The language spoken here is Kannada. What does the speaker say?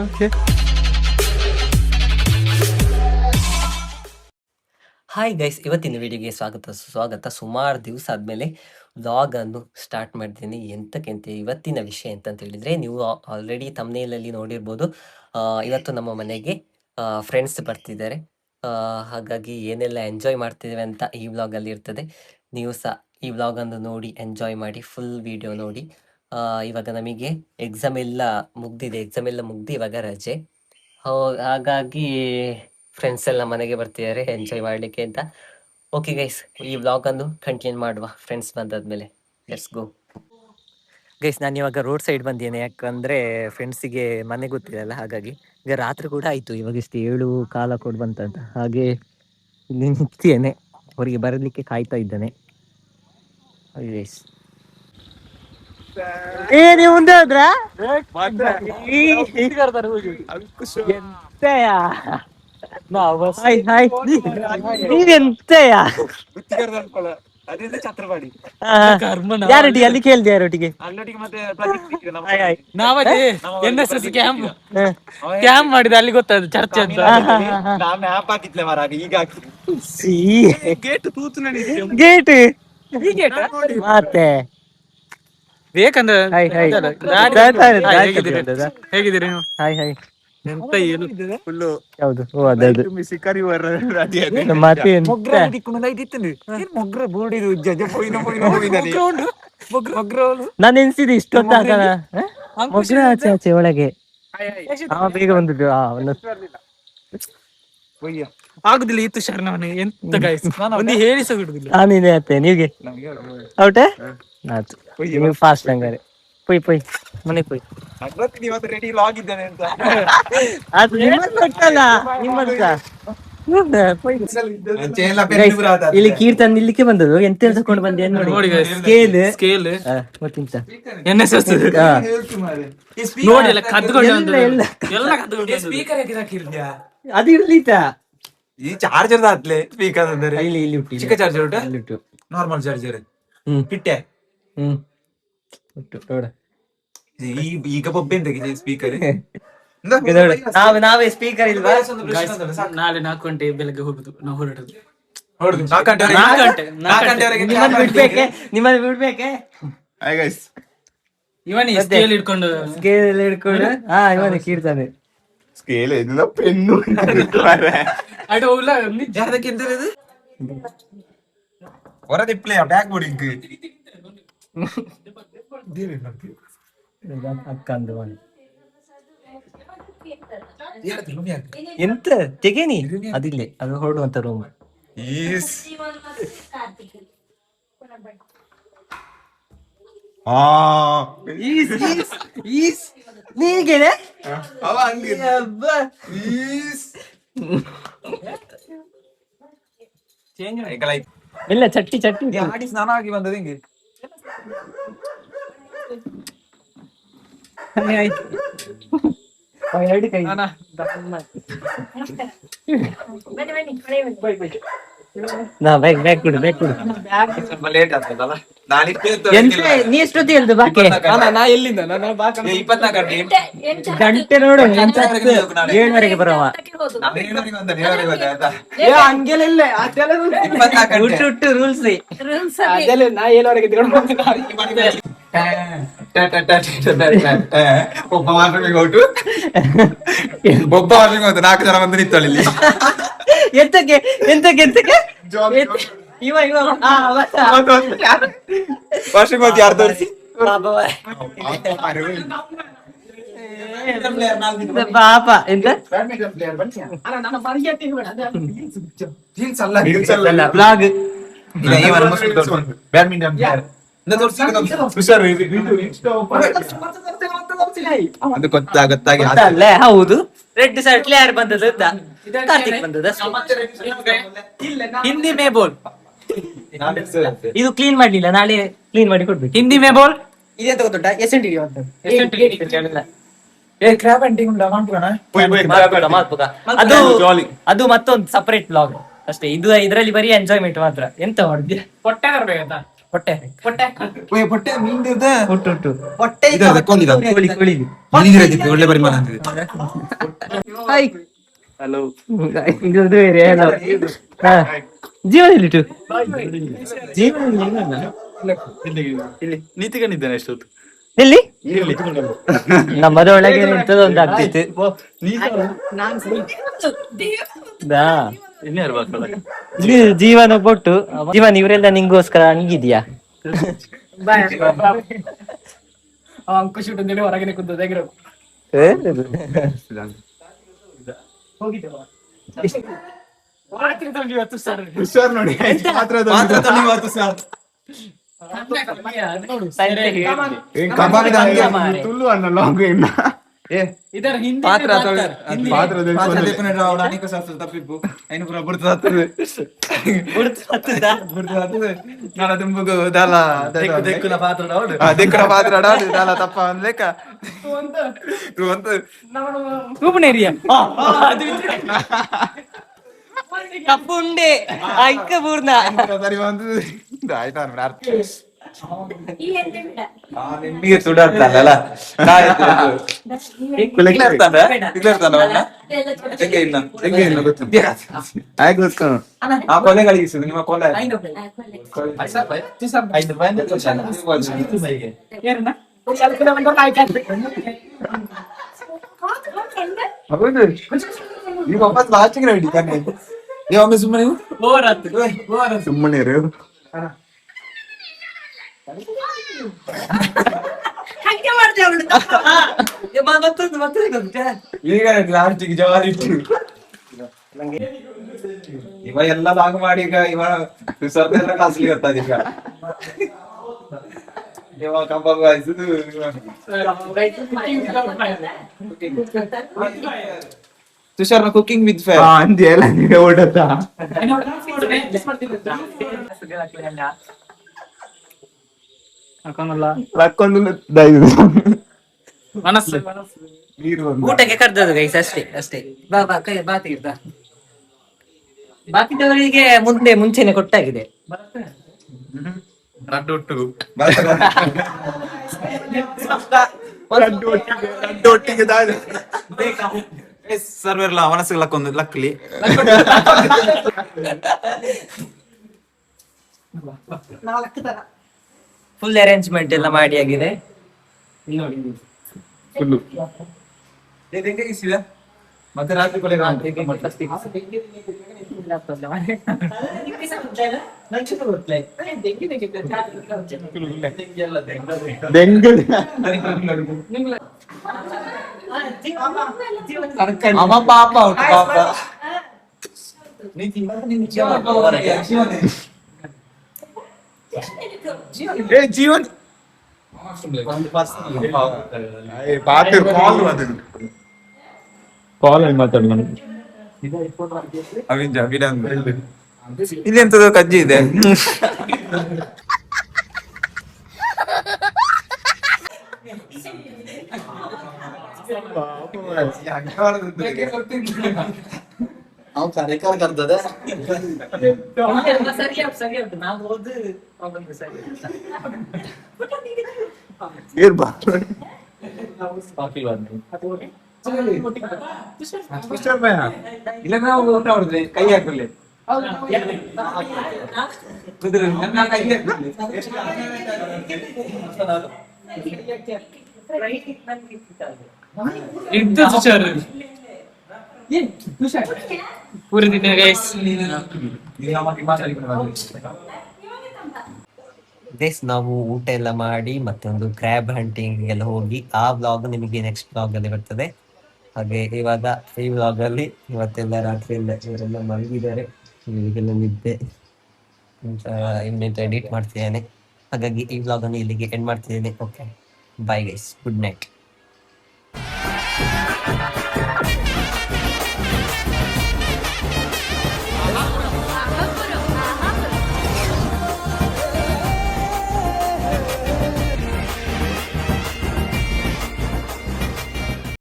ಓಕೆ. ಹಾಯ್ ಗೈಸ್, ಇವತ್ತಿನ ವಿಡಿಯೋಗೆ ಸ್ವಾಗತ. ಸುಮಾರು ದಿವಸ ಆದಮೇಲೆ ವ್ಲಾಗನ್ನು ಸ್ಟಾರ್ಟ್ ಮಾಡ್ತೀನಿ. ಎಂತಕ್ಕೆಂತ ಇವತ್ತಿನ ವಿಷಯ ಎಂತಂತ ಹೇಳಿದರೆ, ನೀವು ಆಲ್ರೆಡಿ ತಮ್ನೇಲಲ್ಲಿ ನೋಡಿರ್ಬೋದು. ಇವತ್ತು ನಮ್ಮ ಮನೆಗೆ ಫ್ರೆಂಡ್ಸ್ ಬರ್ತಿದ್ದಾರೆ. ಹಾಗಾಗಿ ಏನೆಲ್ಲ ಎಂಜಾಯ್ ಮಾಡ್ತಿದ್ದೇವೆ ಅಂತ ಈ ವ್ಲಾಗಲ್ಲಿ ಇರ್ತದೆ. ನೀವು ಸಹ ಈ ವ್ಲಾಗನ್ನು ನೋಡಿ ಎಂಜಾಯ್ ಮಾಡಿ, ಫುಲ್ ವಿಡಿಯೋ ನೋಡಿ. ಇವಾಗ ನಮಗೆ ಎಕ್ಸಾಮ್ ಎಲ್ಲ ಮುಗ್ದು ಇವಾಗ ರಜೆ. ಹಾಗಾಗಿ ಫ್ರೆಂಡ್ಸ್ ಎಲ್ಲ ಮನೆಗೆ ಬರ್ತಿದ್ದಾರೆ ಎಂಜಾಯ್ ಮಾಡಲಿಕ್ಕೆ ಅಂತ. ಓಕೆ ಗೈಸ್, ಈ ವ್ಲಾಗನ್ನು ಕಂಟಿನ್ಯೂ ಮಾಡುವ ಫ್ರೆಂಡ್ಸ್ ಬಂದಾದ್ಮೇಲೆ. Let's go guys. ನಾನು ಇವಾಗ ರೋಡ್ ಸೈಡ್ ಬಂದಿದ್ದೇನೆ, ಯಾಕಂದರೆ ಫ್ರೆಂಡ್ಸಿಗೆ ಮನೆ ಗೊತ್ತಿರಲ್ಲ. ಹಾಗಾಗಿ ಈಗ ರಾತ್ರಿ ಕೂಡ ಆಯಿತು, ಇವಾಗ ಇಷ್ಟು 7:15 ಕೂಡ ಬಂತಂತ. ಹಾಗೆ ಇಲ್ಲಿ ನಿಂತಿದ್ದೇನೆ, ಅವರಿಗೆ ಬರಲಿಕ್ಕೆ ಕಾಯ್ತಾ ಇದ್ದಾನೆ. ಗೈಸ್, ನೀವು ಮುಂದೆ ಹೋದ್ರ ಎಂತೆಯಾ? ನೀವೆಂತೆಯ ಯಾರೊಟ್ಟಿಗೆ ಅಲ್ಲಿ ಕೇಳಿದೆ? ಯಾರೊಟ್ಟಿಗೆ? ಕ್ಯಾಂಪ್ ಮಾಡಿದ ಅಲ್ಲಿ ಗೊತ್ತಾಯ್ತು ಚರ್ಚೆ ಅಂತ. ಗೇಟ್ ಮತ್ತೆ ಬೇಕಂದ್ರೆ ಹೇಗಿದ್ದೀರಿ ನೀವು? Hi hi. ಎಂತ ಫುಲ್ಲು ಹೌದು, ಅದೌದು ಮತ್ತೆ ನಾನು ಎನ್ಸಿದೆ ಇಷ್ಟೊತ್ತಾಗ ಮೊಗ್ರ ಆಚೆ ಒಳಗೆ ಬೇಗ ಬಂದಿದ್ದು. ಆಗುದಿಲ್ಲ ಇತ್ತು ಶರಣ ಎಂತ ಗಾಯ್ಸ್ ಒಂದು ಹೇಳಿಸ ಬಿಡುದಿಲ್ಲ. ನೀನೇ ಅತ್ತೆ ನೀವ್ಗೆ ಔಟ ಆಯ್ತು. ನೀವು ಫಾಸ್ಟ್ ಹಂಗಾರೆ ಪೊಯ್ ಮನೆಗೆ ಪೊಯ್. ಅದು ನಿಮ್ಮಲ್ಲ ಇಲ್ಲಿ ಕೀರ್ತನ್ ನಿಲ್ಲಿಕ್ಕೆ ಬಂದದ್ದು. ಎಂತ ತಕೊಂಡು ಬಂದೆ ನೋಡಿ, ಸ್ಕೇಲ್ ಮತ್ತಿಂತ NSS ನೋಡಿ ಎಲ್ಲ ಕದ್ಕೊಂಡು ಅದು ಇರ್ಲಿತ. ಈ ಚಾರ್ಜರ್ ಆತ್ಲೆ ಸ್ಪೀಕರ್ ಅಂದರೆ ಇಲ್ಲಿ ಚಿಕ್ಕ ಚಾರ್ಜರ್ ಉಂಟು, ನಾರ್ಮಲ್ ಚಾರ್ಜರ್ ಇಟ್ಟೆ ನೋಡ. ಈಗ ಬೊಬ್ಬೆ ಸ್ಪೀಕರ್ ನಾವೇ ಸ್ಪೀಕರ್ ಇಲ್ವಾ? ನಾಳೆ 4 ಗಂಟೆ ಬೆಳಗ್ಗೆ ಹೋಗುದು ನಾವು ಹೊರಡುದು. ನಿಮ್ಮನ್ನು ಬಿಡ್ಬೇಕೆ? ಇವನಿ ಸ್ಕೇಲ್ ಹಿಡ್ಕೊಂಡು ಇವನೇ ಕೀರ್ತಾನೆ. ಸ್ಕೇಲ್ ಇಲ್ಲ, ಪೆನ್ನು ಹೊರದಿಪ್ಲೆ ಬ್ಯಾಗ್ ಬೋರ್ಡಿಂಗ್ ಅಕ್ಕಂದು ಎಂತ ತೆಗೇನಿ ಅದಿಲ್ಲೇ, ಅದು ಹೊರಡುವಂತ ರೂಮ್. ನೀಗೇನೆ ಇಲ್ಲ ಚಟ್ಟಿ ಆಡಿ ಸ್ನಾನ ಆಗಿ ಬಂದದ ಹಿಂಗೆ. ಎರಡು ಕೈ ಬ್ಯಾಗ್ ಕೊಡು. ಸ್ವಲ್ಪ ಲೇಟ್ ಆಗ್ತದಲ್ಲ. ನೀ ಎಷ್ಟೊತ್ತಿ ಹೇಳ್ದು ಬಾಕಿ? ನಾ ಎಲ್ಲಿಂದ 24 ಗಂಟೆ ಗಂಟೆ ನೋಡು, 7:00 ಬರವ. ಹಂಗೆಲ್ಲ ಇಲ್ಲ ಹುಟ್ಟು ರೂಲ್ಸ್. ನಾ 7:00 ತಗೊಂಡು ಒಬ್ಬ ವಾಶ್ರೂಮಿಗೆ ಹೊರಟು 4 ಜನ ಬಂದು ನಿಂತಳಿ. ಎಂತಕ್ಕೆ ಇವ ವಾಶ್ರೂಮ್ ಹೋಗಿ ಯಾರು ತೋರಿಸಿ ಪಾಪ ಎಂತ ಬ್ಲಾಗ್ ಬ್ಯಾಡ್ಮಿಂಟನ್ ಅದು ಗೊತ್ತಾಗಿ ಅಲ್ಲೇ. ಹೌದು, ರೆಡ್ ಶರ್ಟ್ ಯಾರು ಬಂದದ್ದು? ಕಾರ್ತಿಕ್ ಬಂದದ. ಹಿಂದಿ ಮೇ ಬೋಲ್. ಇದು ಕ್ಲೀನ್ ಮಾಡ್ಲಿಲ್ಲ, ನಾಳೆ ಕ್ಲೀನ್ ಮಾಡಿ ಕೊಡ್ಬೇಕು. ಹಿಂದಿ ಮೇ ಬೋಲ್ ಇದೆಂತ ಗೊತ್ತುಂಟಾ? SNTD ಅಂತ ಅದು ಮತ್ತೊಂದು ಸಪರೇಟ್ ಬ್ಲಾಗ್ ಅಷ್ಟೇ. ಇದು ಇದರಲ್ಲಿ ಬರೀ ಎಂಜಾಯ್ಮೆಂಟ್ ಮಾತ್ರ. ಎಂತ ಮಾಡಿದ್ಯಾ? ಹೊಟ್ಟೆ ಹೊಟ್ಟೆ ಪೊಟ್ಟೆ ಮೀನ್ದು ಹುಟ್ಟು ಹೊಟ್ಟೆ ಇದರದ ಕೋಳಿ ಮೀನಿಗೆ ಅದಕ್ಕೆ ಒಳ್ಳೆ ಪರಿಮಾಣ ಅಂತಿದೆ. ಹಲೋ ಇದು ಬೇರೆ hello. ಹಾ. ಜೀವನ ಎಲ್ಲಿಟ್ಟು ಇಲ್ಲಿ ನೀತಿಕೊಂಡಿದ್ದೇನೆ ಎಷ್ಟೊತ್ತು ಎಲ್ಲಿ ನಮ್ಮದ ಒಳಗೆ ನಿಂತದೊಂದು ಆಗ್ತಿತ್ತು ಇನ್ಯಾರು ಬಾಕಲ್ಲ ಇದು ಜೀವನ ಕೊಟ್ಟು ಜೀವನ ಇವರೆಲ್ಲ ನಿಂಗೋಸ್ಕರ ಹಂಗಿದ್ಯಾ ಅಂಕುಶ್ ಅಂತೇಳಿ ಹೊರಗಡೆ ಕುಂತದ ಹುಷಾರ್ ನೋಡಿ ಪಾತ್ರ ತೊಳಿವತ್ತು ಸರ್ ತುಳು ಅನ್ನ ಲಾಂಗ್ ಇನ್ನ ಇದರ ಹಿಂದಿ ಪಾತ್ರ ಅನೇಕ ಶಾಸ್ತ್ರ ತಪ್ಪಿಪ್ಪು ಐನು ಪುರ ಬುಡ್ತದೆ ನಾಳ ತುಂಬುಗು ದಾಲ ದೆಕ್ಕುನ ಪಾತ್ರ ದೆಕ್ಕುನ ಪಾತ್ರ ದಾಲ ತಪ್ಪ ಅನ್ಲೇಕ ರೂಪನೇರಿಯ ಕಪ್ಪುಂಡೆ ಐಕ ಪೂರ್ಣ ಸರಿ ಬಂದು ಆಯ್ತಾ ಅರ್ಥ ನಿಮಗೆ ಸುಡಾಡ್ತಾನಲ್ಲ ಆ ಕೊಲೆ ಗಳಿಸಿದ್ದು ನಿಮ್ಮ ಕೊಲೆ ಹೌದು ಈಗ ವಾಪಸ್ ಲಾಸ್ಟಿಗೆ ರೆಡಿ ತಾನೆ ನೀವು ಒಮ್ಮೆ ಸುಮ್ಮನೆ ಸುಮ್ಮನೆ ಈಗ ಲಾಸ್ಟಿಗೆ ಜವಾರಿ ಇಟ್ಟು ಇವ ಎಲ್ಲ ಲಾಗ್ ಮಾಡಿ ಈಗ ಇವ ಸರ್ದೆಲ್ಲ ಕಾಸ್ಲಿ ಇರ್ತದ ಈಗ ಇವ ಕಂಬ ಬಾಯಿಸುದು ತುಷಾರ್ನ ಕುಕಿಂಗ್ ವಿತ್ ಫೇರ್ ಅಂದ್ಯಲ್ಲ ನೀವು ಓಡತ್ತ ಮನಸ್ಸು ಊಟಕ್ಕೆ ಕರ್ದದ್ದು ಗೈಸ್ ಅಷ್ಟೇ ಬಾ ಬಾ ಕೈ ಬಾತಿಗಿರ್ತ ಬಾಕಿದವರಿಗೆ ಮುಂಚೆನೆ ಕೊಟ್ಟಾಗಿದೆ ಒಟ್ಟಿಗೆ ಸರ್ವೆರ್ಲ ಮನಸ್ಸಿಗೆ ಲಕ್ಕೊಂದು ಲಕ್ಲಿ ಫುಲ್ ಅರೇಂಜ್ಮೆಂಟ್ ಎಲ್ಲ ಮಾಡಿ ಆಗಿದೆ ಮತ್ತೆ ರಾತ್ರಿ ಕೊಲೆ ಅವ ಪಾಪ ಉಂಟು ಪಾಪ ಜೀವನ್ ಇಲ್ಲಿ ಎಂತದ ಕಜ್ಜಿ ಇದೆ ನಾವು ಕಾರ್ಯಕ್ರಮ ಕರ್ತದೆ ಇಲ್ಲ ನಾವು ಊಟ ಮಾಡಿದ್ರೆ ಕೈ ಹಾಕಲಿ ಪೂರ ದಿನ ಗೈಸ್ ಗೈಸ್ ನಾವು ಊಟ ಎಲ್ಲ ಮಾಡಿ ಮತ್ತೆ ಒಂದು ಕ್ರ್ಯಾಬ್ ಹಂಟಿಂಗ್ ಎಲ್ಲ ಹೋಗಿ ಆ ವ್ಲಾಗ್ ನಿಮಗೆ ನೆಕ್ಸ್ಟ್ ವ್ಲಾಗ್ ಅಲ್ಲಿ ಬರ್ತದೆ. ಹಾಗೆ ಇವಾಗ ಈ ವ್ಲಾಗ್ ಅಲ್ಲಿ ಇವತ್ತೆಲ್ಲ ರಾತ್ರಿ ಎಲ್ಲ ಇವರೆಲ್ಲ ಮಲಗಿದ್ದಾರೆ, ಇವರಿಗೆಲ್ಲ ನಿದ್ದೆ ಇನ್ನಿಟ್ಟು ಎಡಿಟ್ ಮಾಡ್ತಿದ್ದೇನೆ. ಹಾಗಾಗಿ ಈ ವ್ಲಾಗ್ ಅನ್ನು ಇಲ್ಲಿಗೆ ಎಂಡ್ ಮಾಡ್ತಿದ್ದೇನೆ. Okay, bye guys, good night.